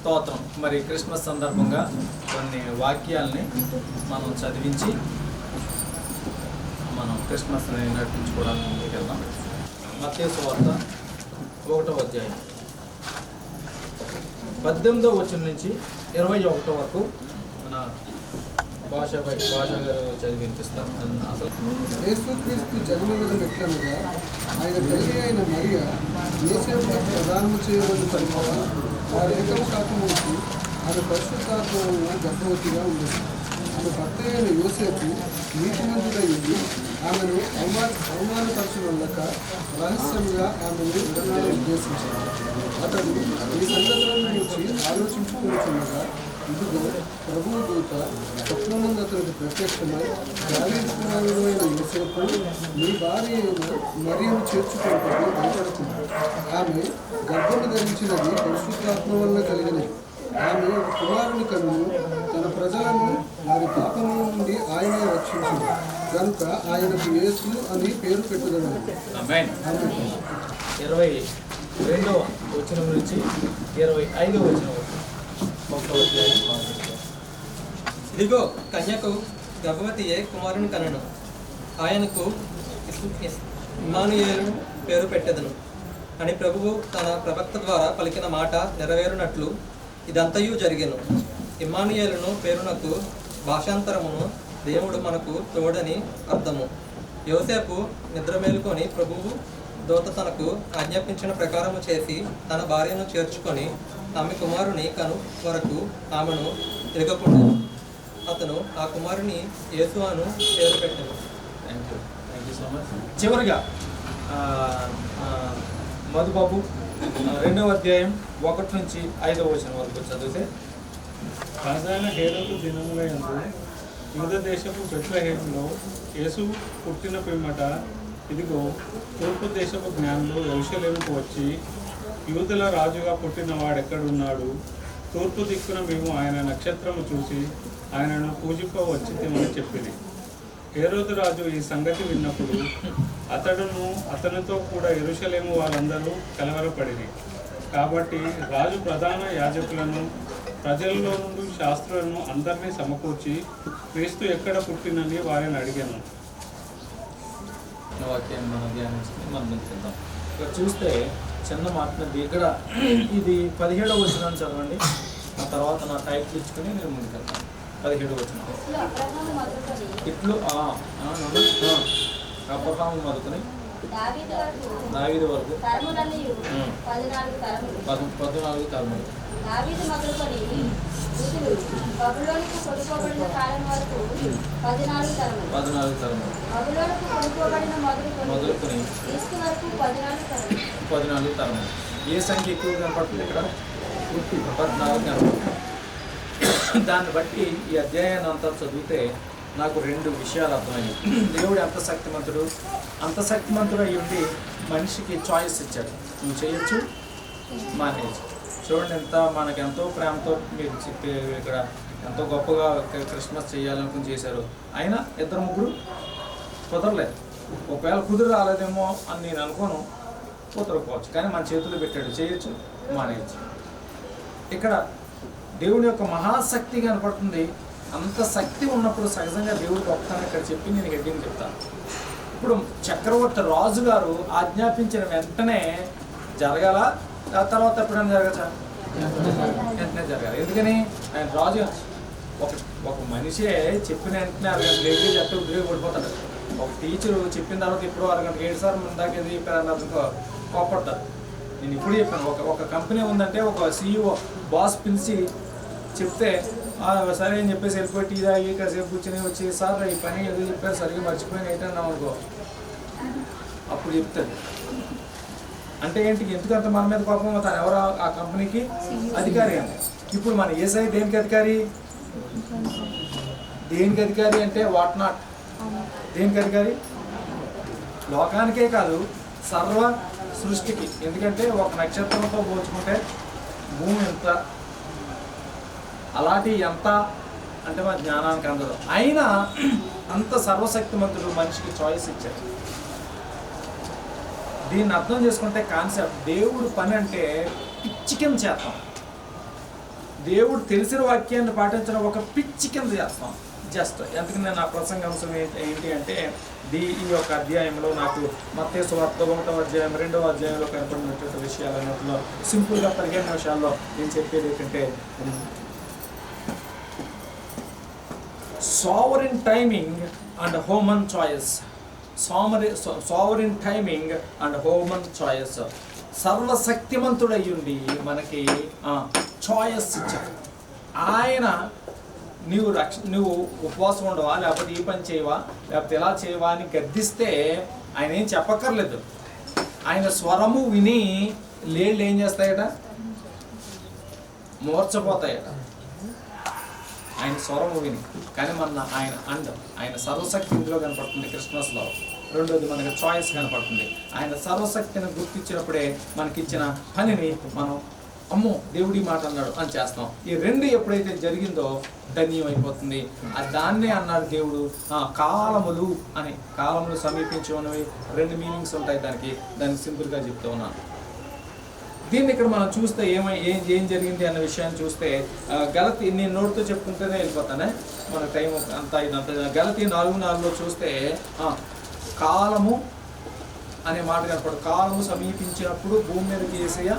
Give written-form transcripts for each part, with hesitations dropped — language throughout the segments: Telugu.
స్తోత్రం. మరి క్రిస్మస్ సందర్భంగా కొన్ని వాక్యాలని మనం చదివించి మనం క్రిస్మస్ని నడిపించుకోవడానికి ముందుకు వెళ్దాం. మత్తయి సువార్త 1వ అధ్యాయం 18వ వచనం నుంచి 21 వరకు మన భాష గారు చదివి వినిపిస్తాం. అసలు యేసుక్రీస్తు జన్మదినం ఎట్లనగా ఆయన తల్లి అయిన మరియ యేసేపుకు ప్రదానము చేయబడిన తరువాత వారి ఏకము కాకముందు ఆమె పరిశుద్ధాత్మ వలన గర్భవతిగా ఉండేది. ఆమె భర్త అయిన యోసేపు నీతిమంతుడయ్యి ఆమెను అవమానపరచవలక రహస్యంగా ఆమెను విడనాలని ఉద్దేశించాడు. అతడు ఈ సందర్భం గురించి ఆలోచించుకుంటుండగా ఇదిగో ప్రభువు దూత స్వప్నమందు అతనికి ప్రత్యక్షమై గాలించు కుమారుడైన యోసేపు నీ భార్య అయిన మరియను చేర్చుకోవడానికి భయపడుతుంది. ఆమె గర్భము ధరించినది పరిశుద్ధాత్మ వల్ల కలిగినది. ఆమె కుమారుని కనును తన ప్రజలను వారి పాపముల నుండి ఆయనే రక్షించింది కనుక ఆయనకు యేసు అని పేరు పెట్టుదన్నారు. 22వ వచనం నుంచి 25వ వచనం వరకు. ఇదిగో కన్యకు గర్భవతియే కుమారుని కనను, ఆయనకు ఇమ్మానుయేలు పేరు పెట్టెదను అని ప్రభువు తన ప్రవక్త ద్వారా పలికిన మాట నెరవేరునట్లు ఇదంతయు జరిగెను. ఇమ్మానుయేలును పేరునకు భాషాంతరమును దేవుడు మనకు తోడని అర్థము. యోసేపు నిద్ర మేలుకొని ప్రభువు దూత తనకు ఆజ్ఞాపించిన ప్రకారము చేసి తన భార్యను చేర్చుకొని ఆమె కుమారుని కను వరకు ఆమెను తిరగకుండా అతను ఆ కుమారుని యేసు అను పేరు పెట్టాను. Thank you so much. చివరిగా మధుబాబు 2వ అధ్యాయం 1 నుంచి 5వ వచనం వరకు చదివితే. రాజైన హేరోదు దినములయందు యూద దేశపు బెత్లెహేములో యేసు పుట్టిన పిమ్మట ఇదిగో తూర్పు దేశపు జ్ఞానులు యెరూషలేముకు వచ్చి యూదుల రాజుగా పుట్టిన వాడెక్కడున్నాడు, తూర్పు దిక్కున మేము ఆయన నక్షత్రము చూసి ఆయనను పూజింపవచ్చితమని చెప్పింది. హేరోదు రాజు ఈ సంగతి విన్నప్పుడు అతడును అతనితో కూడా యెరూషలేము వారందరూ కలవరపడిరి. కాబట్టి రాజు ప్రధాన యాజకులను ప్రజల్లో నుండి శాస్త్రులను అందరినీ సమకూర్చి క్రీస్తు ఎక్కడ పుట్టినని వారిని అడిగాను. వాక్యాన్ని మనం ధ్యానించుకుని మనం ముందుకెళ్దాం. ఇక్కడ చూస్తే చిన్న మాట్లాడి ఇక్కడ ఇది 17వ వచనాన్ని చదవండి. ఆ తర్వాత నా టైటిల్ ఇచ్చుకొని నేను ముందుకెళ్తాను. 17వ వచనం. ఇట్లు అబ్రహాము మొదలుకొని దావీదు వరకు 14 తరములు. దావీదు మొదలుకొని బబులోనుకు కొనుక్కోబడిన కాలం వరకు 14 తరములు. బబులోనుకు కొనుక్కోబడిన మొదలుకొని క్రీస్తు వరకు 14 తరములు. ఏ సంఖ్య ఎక్కువ కనపడుతుంది ఇక్కడ? 14 కనపడుతుంది. దాన్ని బట్టి ఈ అధ్యాయాన్ని అంతా చదివితే నాకు 2 విషయాలు అర్థమయ్యాయి. దేవుడు అంత శక్తిమంతుడు అయి ఉండి మనిషికి చాయిస్ ఇచ్చాడు. నువ్వు చేయొచ్చు, మానేయచ్చు. చూడండి, మనకి ఎంతో ప్రేమతో మీరు చెప్పే ఇక్కడ ఎంతో గొప్పగా క్రిస్మస్ చేయాలనుకుని చేశారు. అయినా 2-3 కుదరలేదు. ఒకవేళ కుదురు రాలేదేమో అని నేను అనుకోను, కుదరకపోవచ్చు. కానీ మన చేతుల్లో పెట్టాడు, చేయొచ్చు, మానేయచ్చు. ఇక్కడ దేవుని యొక్క మహాశక్తి కనపడుతుంది. అంత శక్తి ఉన్నప్పుడు సహజంగా దేవుడు గొప్పతనం ఇక్కడ చెప్పి నేను హెడ్డింగ్ చెప్తాను. ఇప్పుడు చక్రవర్తి రాజుగారు ఆజ్ఞాపించిన వెంటనే జరగాల, ఆ తర్వాత ఎప్పుడైనా జరగచ్చా? వెంటనే జరగాలి. ఎందుకని ఆయన రాజు ఒక మనిషే చెప్పిన వెంటనే అరగంట లేట్ చెప్తే ఉపయోగపడిపోతాడు. ఒక టీచరు చెప్పిన తర్వాత ఇప్పుడు అరగంట 7 సార్లు ముందాక ఏది చెప్పారని కోపడతారు. నేను ఇప్పుడు చెప్పాను, ఒక కంపెనీ ఉందంటే ఒక CEO బాస్ పిలిచి చెప్తే సరే అని చెప్పేసి వెళ్ళిపోయి టీ తాగి కాసేపు కూర్చొని వచ్చి సార్ ఈ పని ఏదో చెప్పారు సరిగ్గా మర్చిపోయిన ఏంటన్నాం అనుకో, అప్పుడు చెప్తాడు. అంటే ఏంటి, ఎందుకంత మన మీద కోపం? తను ఎవరు? ఆ కంపెనీకి అధికారి అంటే. ఇప్పుడు మన ఏసఐ దేనికి అధికారి? అంటే వాట్ నాట్. దేనికి అధికారి? లోకానికే కాదు, సర్వ సృష్టికి. ఎందుకంటే ఒక నక్షత్రంతో పోల్చుకుంటే భూమి ఎంత, అలాంటి ఎంత అంటే మన జ్ఞానానికి అందదు. అయినా అంత సర్వశక్తిమంతుడు మనిషికి చాయిస్ ఇచ్చాడు. దీన్ని అర్థం చేసుకుంటే కాన్సెప్ట్, దేవుడు పని అంటే పిచ్చి కింద చేస్తాం. దేవుడు తెలిసిన వాక్యాన్ని పాటించడం ఒక పిచ్చి కింద చేస్తాం. జస్ట్ ఎందుకంటే నా ప్రసంగాంశం ఏంటి అంటే ఈ యొక్క అధ్యాయంలో నాకు మత్తయి సువార్త 1వ అధ్యాయం 2వ అధ్యాయంలో కనపడినటువంటి విషయాలు అన్నట్లో సింపుల్గా 15 నిమిషాల్లో నేను చెప్పేది ఏంటంటే sovereign timing and human choice. Sovereign timing and human choice. సర్వశక్తిమంతుడయ్యుండి మనకి చాయిస్ ఇచ్చాడు. ఆయన నువ్వు ఉపవాసం ఉండవా, లేకపోతే ఈ పని చేయవా, లేకపోతే ఎలా చేయవా అని గద్దిస్తే ఆయన ఏం చెప్పక్కర్లేదు. ఆయన స్వరము విని లేళ్ళు ఏం చేస్తాయట? మూర్చపోతాయట ఆయన స్వరము విని. కానీ మన ఆయన సర్వశక్తి ఇందులో కనపడుతుంది క్రిస్మస్లో. రెండోది మనకి చాయిస్ కనపడుతుంది. ఆయన సర్వశక్తిని గుర్తించినప్పుడే మనకిచ్చిన పనిని మనం అమ్మో దేవుడి మాట అన్నాడు అని చేస్తాం. ఈ రెండు ఎప్పుడైతే జరిగిందో ధన్యం అయిపోతుంది. దాన్నే అన్నాడు దేవుడు కాలములు అని. కాలములు సమీపించేవనవి 2 మీనింగ్స్ ఉంటాయి దాన్ని సింపుల్గా చెప్తూ ఉన్నాను. దీన్ని ఇక్కడ మనం చూస్తే ఏం జరిగింది అన్న విషయాన్ని చూస్తే గలతీ, నేను నోటితో చెప్పుకుంటేనే వెళ్ళిపోతానే, మన టైం ఇదంతా. గలతీ 4:4లో చూస్తే కాలము అనే మాట కనపడు. కాలము సమీపించినప్పుడు భూమి మీదకి యేసయ్య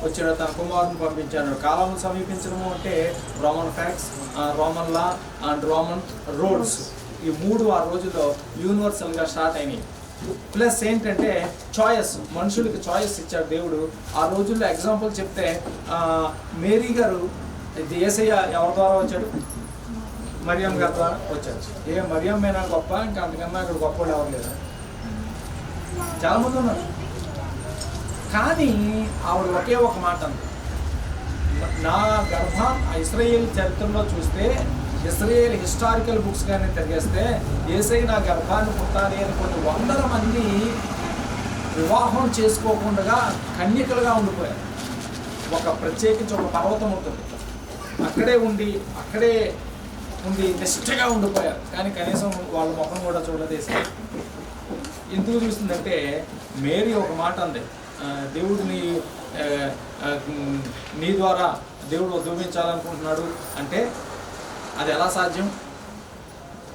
వచ్చాడు, తన కుమారుని పంపించాడు. కాలము సమీపించడము అంటే Roman facts, Roman law and Roman roads, ఈ 3 ఆ రోజుల్లో యూనివర్సల్గా స్టార్ట్ అయినాయి. ప్లస్ ఏంటంటే చాయిస్, మనుషులకి చాయిస్ ఇచ్చాడు దేవుడు ఆ రోజుల్లో. ఎగ్జాంపుల్ చెప్తే మేరీ గారు యేసయ్య ఎవరి ద్వారా వచ్చాడు? మరియం గారి ద్వారా వచ్చాడు. మరియం మేనా గొప్ప? ఇంకా అంతకన్నా అక్కడ గొప్ప వాళ్ళు ఎవరు లేరు, చాలామంది ఉన్నారు. కానీ ఆవిడ ఒకే ఒక మాట అంది, నా గర్భం ఇశ్రాయేల్ చరిత్రలో చూస్తే, ఇశ్రాయేల్ హిస్టారికల్ బుక్స్ కానీ తిరిగేస్తే యేసయ్య నా గర్భాన్ని పుట్టాలి అని కొన్ని 100 మంది వివాహం చేసుకోకుండా కన్యకలుగా ఉండిపోయారు. ప్రత్యేకించి ఒక పర్వతం ఉంటుంది, అక్కడే ఉండి నిష్ఠగా ఉండిపోయారు. కానీ కనీసం వాళ్ళ ముఖం కూడా చూడలేదు. ఎందుకు చూస్తుందంటే మేరీ ఒక మాట అంది, దేవుడిని నీ ద్వారా దేవుడు ఉద్భవించాలనుకుంటున్నాడు అంటే అది ఎలా సాధ్యం?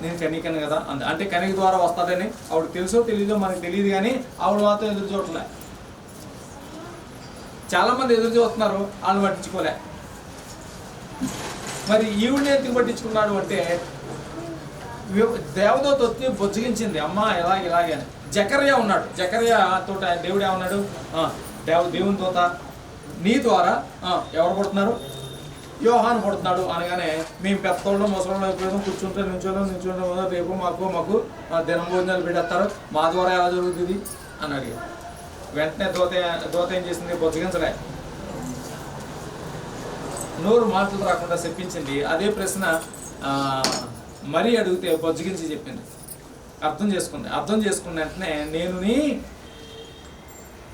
నేను కనికను కదా అంది. అంటే కనిక ద్వారా వస్తుందని ఆవిడ తెలుసో తెలీదో మనకు తెలియదు, కానీ ఆవిడ మాత్రం ఎదురు చూడలే. చాలామంది ఎదురు చూస్తున్నారు, వాళ్ళు పట్టించుకోలే. మరి ఈవిడని ఎందుకు పట్టించుకున్నాడు అంటే దేవదూత వచ్చి బొజ్జగించింది, అమ్మ ఇలాగే అని. జకర్యా ఉన్నాడు, జకర్యా తోట దేవుడు ఏమన్నాడు? దేవుని దూత నీ ద్వారా ఎవరు పుడుతున్నారు? యోహాను పుడుతున్నాడు అనగానే మేము పెద్దోళ్ళు ముసలోళ్ళు అయిపోయాం, కూర్చుంటే నుంచోలేము, రేపు మాకు దినం భోజనాలు పెట్టేస్తారు, మా ద్వారా ఎలా జరుగుతుంది అని అడిగాడు. వెంటనే దూత ఏం చేసింది? బొజ్జగించలే, నోరు మాటలు రాకుండా చెప్పించింది. అదే ప్రశ్న మరీ అడిగితే బొజ్జగించి చెప్పింది. అర్థం చేసుకున్న వెంటనే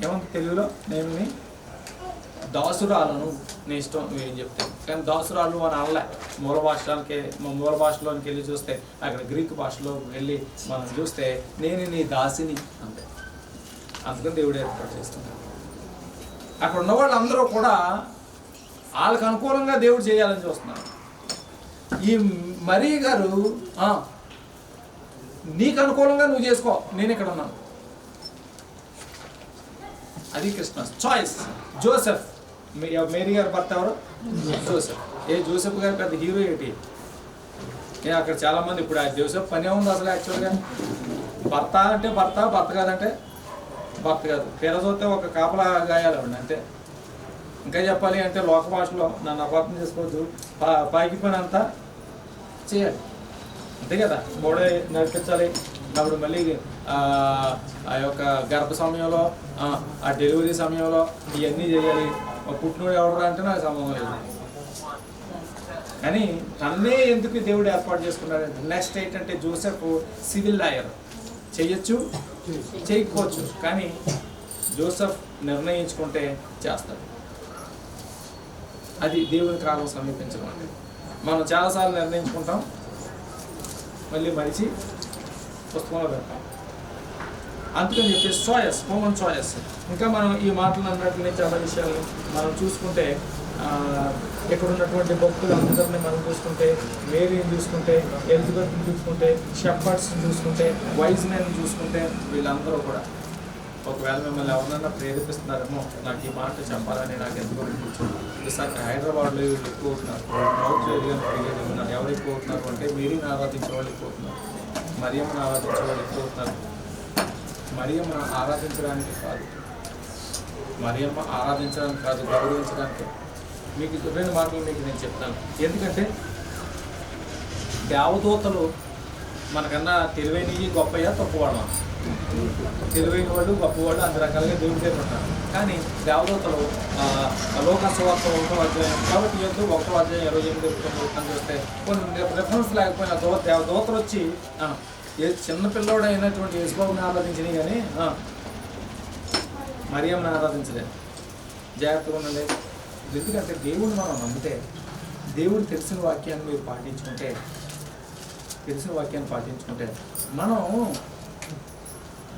ఏమంత తెలుగులో నేను దాసురాలను, నీ ఇష్టం నువ్వేం చెప్తాను. కానీ దాసురాలు అని అనలే. మూల భాషలోనికి వెళ్ళి చూస్తే అక్కడ గ్రీక్ భాషలో వెళ్ళి మనం చూస్తే నేను నీ దాసిని అంతే. అందుకని దేవుడు ఏర్పాటు చేస్తున్నాడు. అక్కడ ఉన్న వాళ్ళందరూ కూడా వాళ్ళకి అనుకూలంగా దేవుడు చేయాలని చూస్తున్నారు. ఈ మరీ గారు నీకు అనుకూలంగా నువ్వు చేసుకో, నేను ఇక్కడ ఉన్నాను. అది క్రిస్మస్ చాయిస్. జోసెఫ్, మేరీ గారి భర్త ఎవరు? జోసెఫ్. జోసెఫ్ గారు పెద్ద హీరో ఏంటి? అక్కడ చాలామంది ఇప్పుడు ఆ జోసెఫ్ పని ఉంది అసలు. యాక్చువల్గా భర్త అంటే భర్త కాదంటే భర్త కాదు. తీర చూస్తే ఒక కాపలా గాయాలు అండి అంతే. ఇంకా చెప్పాలి అంటే లోక భాషలో నన్ను అపార్థం చేసుకోవద్దు, పైకి పని అంతా చేయాలి అంతే కదా. గోడే నడిపించాలి, అప్పుడు మళ్ళీ ఆ యొక్క గర్భ సమయంలో ఆ డెలివరీ సమయంలో ఇవన్నీ చేయాలి. పుట్టినోడు ఎవరు అంటే నాకు సంబంధం లేదు. కానీ తన్నే ఎందుకు దేవుడు ఏర్పాటు చేసుకున్నాడంటే నెక్స్ట్ ఏంటంటే జోసెఫ్ సివిల్ లాయర్, చేయొచ్చు చేయకపోవచ్చు, కానీ జోసెఫ్ నిర్ణయించుకుంటే చేస్తాడు. అది దేవుని కాలం సమీపించడం అంటే. మనం చాలాసార్లు నిర్ణయించుకుంటాం, మళ్ళీ మరిచి పుస్తకంలో పెడతాం. అందుకని చెప్పేసి చాయిస్, హ్యూమన్ చాయిస్. ఇంకా మనం ఈ మాటలు అన్నట్లనే చాలా విషయాలు మనం చూసుకుంటే ఇక్కడ ఉన్నటువంటి భక్తులందరినీ మనం చూసుకుంటే, మేరీని చూసుకుంటే, ఎలిజబెత్ని చూసుకుంటే, షెపర్డ్స్ని చూసుకుంటే, వైజ్ మెన్ చూసుకుంటే, వీళ్ళందరూ కూడా ఒకవేళ మిమ్మల్ని ఎవరినైనా ప్రేరేపిస్తున్నారేమో నాకు ఈ మాట చెప్పాలని నాకు ఎందుకు అనిపించింది. ఈసారి హైదరాబాద్లో వీళ్ళు ఎక్కువ అవుతున్నారు, నార్త్ ఏరియా ఉన్నారు. ఎవరు ఎక్కువ అవుతున్నారు అంటే మేరీని ఆరాధించే వాళ్ళు ఎక్కువ అవుతున్నారు, మరియమ్మను ఆరాధించే వాళ్ళు ఎక్కువ అవుతున్నారు. మరియమ్మను ఆరాధించడానికి కాదు, మరియమ్మ ఆరాధించడానికి కాదు, గౌరవించడానికి. మీకు రెండు మాటలు మీకు నేను చెప్తాను. ఎందుకంటే దేవదూతలు మనకన్నా తెలివైనవి గొప్పయ్యా తక్కువవాడు. తెలివైన వాళ్ళు గొప్పవాళ్ళు అన్ని రకాలుగా దేవుడి దగ్గర ఉంటారు. కానీ దేవదూతలు లోకస్వార్థ 1వ అధ్యాయం కాబట్టి 1వ అధ్యాయం 28 చూస్తే కొన్ని రిఫరెన్స్ లేకపోయినా దేవదూతలు వచ్చి ఏ చిన్న పిల్లోడు అయినటువంటి యేసుబాబుని ఆరాధించినవి కానీ మరియమ్మని ఆరాధించలేదు. జాగ్రత్తగా ఉండండి. ఎందుకంటే దేవుడిని మనం నమ్మితే, దేవుడు తెలిసిన వాక్యాన్ని మీరు పాటించుకుంటే, మనం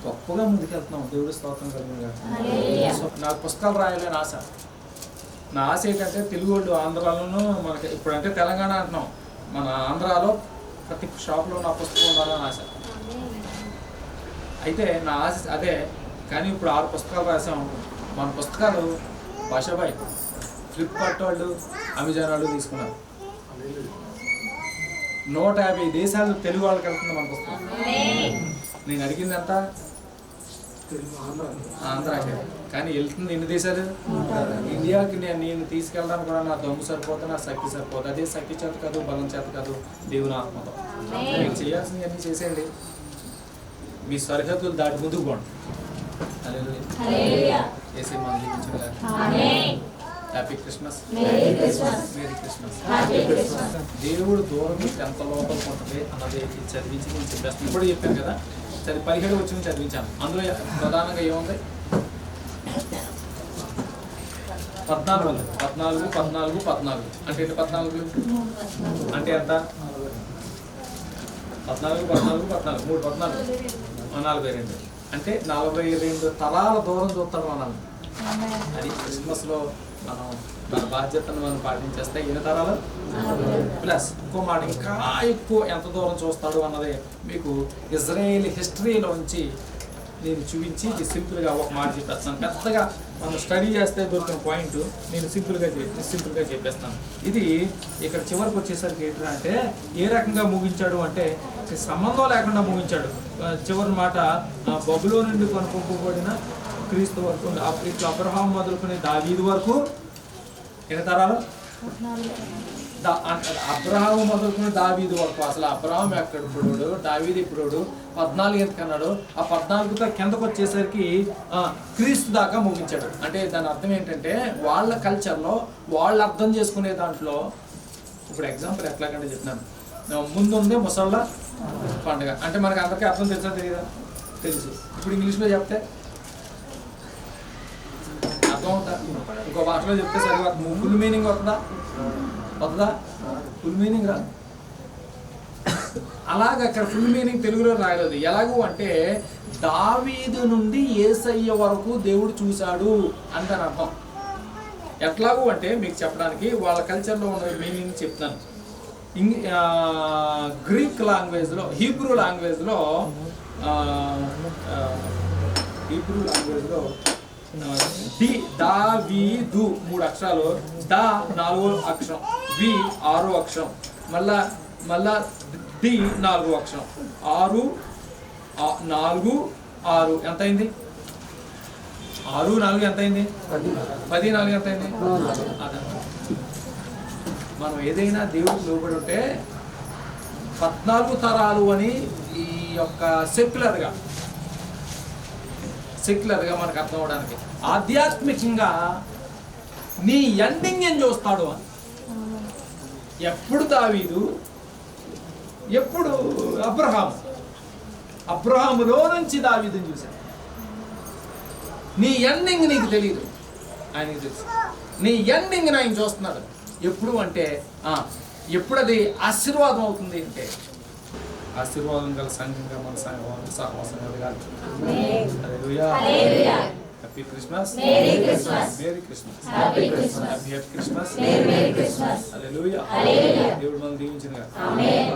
గొప్పగా ముందుకెళ్తున్నాం. దేవుడి స్తోత్రం కలిగినగా. నాకు పుస్తకాలు రాయాలని ఆశ. నా ఆశ ఏంటంటే తెలుగు వాళ్ళు ఆంధ్రాలోనూ మనకి ఇప్పుడంటే తెలంగాణ అంటున్నాం, మన ఆంధ్రాలో ప్రతి షాప్లో నా పుస్తకం ఉండాలని ఆశ. అయితే నా ఆశ అదే. కానీ ఇప్పుడు 6 పుస్తకాలు రాసాం. మన పుస్తకాలు భాషాబాయ్ ఫ్లిప్కార్ట్ వాళ్ళు, అమెజాన్ వాళ్ళు తీసుకున్నారు. 150 దేశాలు తెలుగు వాళ్ళకి వెళ్తుంది మన పుస్తకం. నేను అడిగిందంత ఆంధ్రాకి, కానీ వెళ్తుంది ఎన్ని దేశాలు? ఇండియాకి నేను తీసుకెళ్ళడానికి కూడా నా దమ్ము సరిపోతుంది, నా శక్తి సరిపోతుంది. అదే శక్తి చేత కాదు, బలం చేత కాదు, దేవుని ఆత్మతో. మీరు చేయాల్సింది అన్నీ చేసేయండి. మీ సరిహద్దులు దాటి ముందుకు పోండి. చేసే మనం జీవించగల. Happy Christmas, merry Christmas. దేవుడు దూరం ఎంత లోపల ఉంటుంది అన్నది చదివించి నేను చెప్పేస్తాను. ఇప్పుడు చెప్పాను కదా, 17 వచ్చి చదివించాను. అందులో ప్రధానంగా ఏముంది? 14 అంటే 14 అంటే ఎంత? 14 42 అంటే 42 తరాల దూరం చూస్తాడు మనల్ని. అది క్రిస్మస్లో మనం మన బాధ్యతను మనం పాటించేస్తే ఎన్ని తరాలు ప్లస్ ఇంకో మాట ఇంకా ఎక్కువ ఎంత దూరం చూస్తాడు అన్నది మీకు ఇజ్రాయేల్ హిస్టరీలోంచి నేను చూపించి సింపుల్గా ఒక మాట చెప్పేస్తాను. పెద్దగా మనం స్టడీ చేస్తే దొరికిన పాయింట్ నేను సింపుల్గా చెప్పేస్తాను. ఇది ఇక్కడ చివరికి వచ్చేసరికి ఏంటంటే ఏ రకంగా ముగించాడు అంటే సంబంధం లేకుండా ముగించాడు. చివరి మాట బబులో నుండి కొనుక్కోబడిన క్రీస్తు వరకు, ఇట్లా అబ్రహాం మొదలుకొని దావీదు వరకు ఎన్ని తరాలు? అబ్రహాము మొదలుకొని దావీదు వరకు. అసలు అబ్రహాం ఎక్కడ ఇప్పుడు, దావీదు ఇప్పుడు 14 ఎందుకన్నాడు? ఆ 14తో కిందకు వచ్చేసరికి క్రీస్తు దాకా ముగించాడు. అంటే దాని అర్థం ఏంటంటే వాళ్ళ కల్చర్లో వాళ్ళు అర్థం చేసుకునే దాంట్లో, ఇప్పుడు ఎగ్జాంపుల్ ఎట్లాగంటే చెప్తున్నాను. ముందుంది ముసళ్ళ పండుగ అంటే మనకి అందరికీ అర్థం తెలుసా తెలియదా? తెలుసు. ఇప్పుడు ఇంగ్లీష్లో చెప్తే అర్థం అవుతా, ఇంకో భాషలో చెప్తే సరిగా ఫుల్ మీనింగ్ వస్తుందా? ఫుల్ మీనింగ్ రాదు. అలాగ అక్కడ ఫుల్ మీనింగ్ తెలుగులో రాయలేదు. ఎలాగూ అంటే దావీదు నుండి యేసయ్య వరకు దేవుడు చూశాడు అని దాని అర్థం. ఎట్లాగూ అంటే మీకు చెప్పడానికి వాళ్ళ కల్చర్లో ఉన్న మీనింగ్ చెప్తాను. గ్రీక్ లాంగ్వేజ్లో, హీబ్రూ లాంగ్వేజ్లో దావీదు 3 అక్షరాలు, దా 4వ అక్షరం, వి 6వ అక్షరం, మళ్ళా డి 4వ అక్షరం. 6 4 6 ఎంత అయింది? 6 4 ఎంత అయింది? 10 4 ఎంత అయింది? అదే మనం ఏదైనా దేవుడికి లోబడి ఉంటే 14 తరాలు అని ఈ యొక్క సెక్యులర్గా మనకు అర్థం అవడానికి, ఆధ్యాత్మికంగా నీ ఎండింగ్ ఏం చూస్తాడు అని. ఎప్పుడు దావీదు, ఎప్పుడు అబ్రహాములో నుంచి దావీదుని చూశాడు. నీ ఎండింగ్ నీకు తెలియదు, ఆయనకి తెలుసు. నీ ఎండింగ్ ఆయన చూస్తున్నాడు. ఎప్పుడు అంటే ఎప్పుడు అది ఆశీర్వాదం అవుతుంది అంటే ఆశీర్వాదం గల సంఘంగా మన సహవాసం ఎదగాలి. Happy Christmas, Merry Christmas. Merry Christmas, Happy Christmas. Happy Christmas, Merry Christmas. హల్లెలూయా. హల్లెలూయా. దేవుడు మనం దీవించిన ఆమేన్.